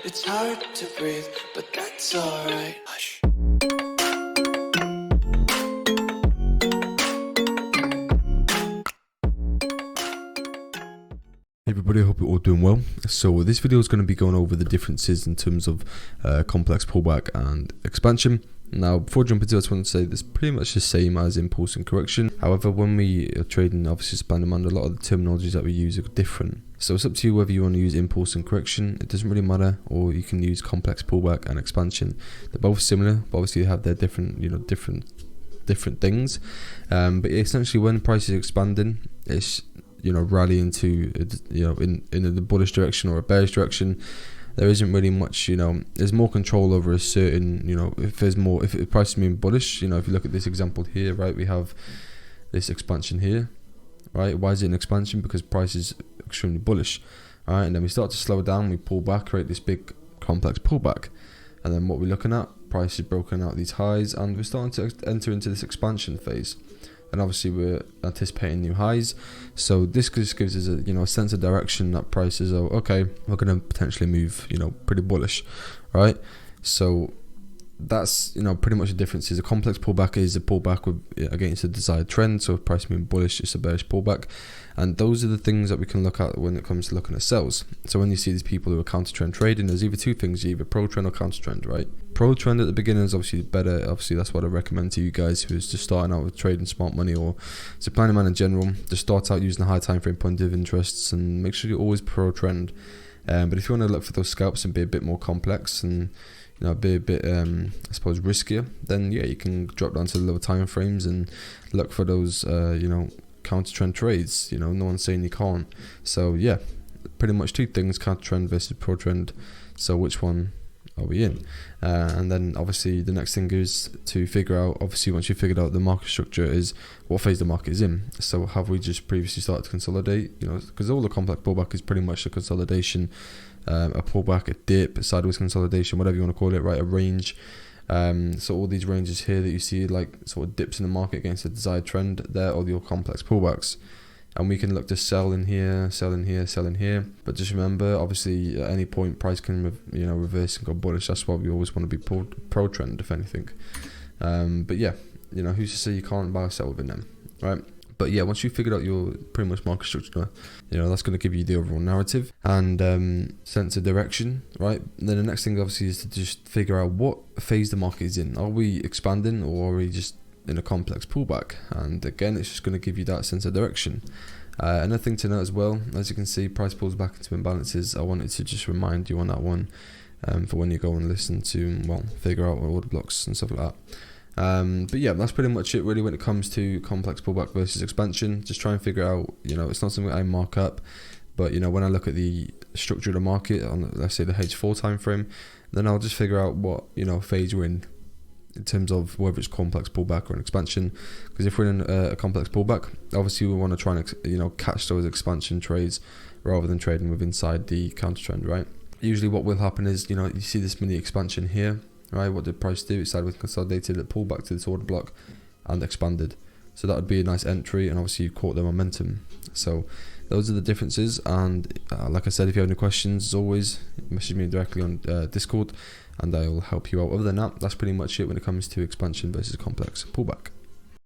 It's hard to breathe, but that's alright. Hush. Hey everybody, I hope you're all doing well. So this video is going to be going over the differences in terms of complex pullback and expansion. Now, before I jump into it, I just want to say it's pretty much the same as impulse and correction. However, when we are trading, obviously supply and demand, a lot of the terminologies that we use are different. So it's up to you whether you want to use impulse and correction. It doesn't really matter, or you can use complex pullback and expansion. They're both similar, but obviously they have their different things. But essentially, when price is expanding, it's rallying to in the bullish direction or a bearish direction. There isn't really much, there's more control over a certain, if the price is moving bullish, if you look at this example here, right, we have this expansion here, right? Why is it an expansion? Because price is extremely bullish, all right? And then we start to slow down, we pull back, create this big complex pullback. And then what we're looking at, price is broken out these highs, and we're starting to enter into this expansion phase. And obviously we're anticipating new highs, so this just gives us a sense of direction that prices are okay. We're going to potentially move pretty bullish, right? So that's pretty much the difference. Is a complex pullback is a pullback against a desired trend. So if price moving bullish, it's a bearish pullback, and those are the things that we can look at when it comes to looking at sells. So when you see these people who are counter trend trading, there's either two things: either pro trend or counter trend, right? Pro trend at the beginning is obviously better. Obviously, that's what I recommend to you guys who is just starting out with trading smart money or supply and demand in general. Just start out using the high time frame point of interests and make sure you're always pro trend. But if you want to look for those scalps and be a bit more complex and be a bit I suppose riskier, then yeah, you can drop down to the lower time frames and look for those counter trend trades. No one's saying you can't. So yeah, pretty much two things: counter trend versus pro trend. So which one are we in? And then obviously the next thing is to figure out, obviously once you figured out the market structure, is what phase the market is in. So have we just previously started to consolidate? Because all the complex pullback is pretty much a consolidation, a pullback, a dip, a sideways consolidation, whatever you want to call it, right? A range. So all these ranges here that you see, like sort of dips in the market against the desired trend, they're all your complex pullbacks. And we can look to sell in here, sell in here, sell in here. But just remember, obviously, at any point, price can reverse and go bullish. That's why we always want to be pro trend, if anything. But yeah, who's to say you can't buy or sell within them, right? But yeah, once you figured out your pretty much market structure, that's going to give you the overall narrative and sense of direction, right? And then the next thing, obviously, is to just figure out what phase the market is in. Are we expanding, or are we just in a complex pullback? And again, it's just going to give you that sense of direction. Another thing to note as well, as you can see, price pulls back into imbalances. I wanted to just remind you on that one for when you go and listen to, figure out order blocks and stuff like that. But yeah, that's pretty much it really when it comes to complex pullback versus expansion. Just try and figure out, it's not something I mark up, but when I look at the structure of the market on, let's say, the H4 time frame, then I'll just figure out what phase we're in terms of whether it's complex pullback or an expansion. Because if we're in a complex pullback, obviously we want to try and catch those expansion trades rather than trading with inside the counter trend, right? Usually what will happen is you see this mini expansion here, right? What did price do? It sideways consolidated, it pulled back to this order block and expanded. So that would be a nice entry, and obviously you caught the momentum. So those are the differences. And like I said, if you have any questions, as always, message me directly on Discord, and I will help you out. Other than that, that's pretty much it when it comes to expansion versus complex pullback.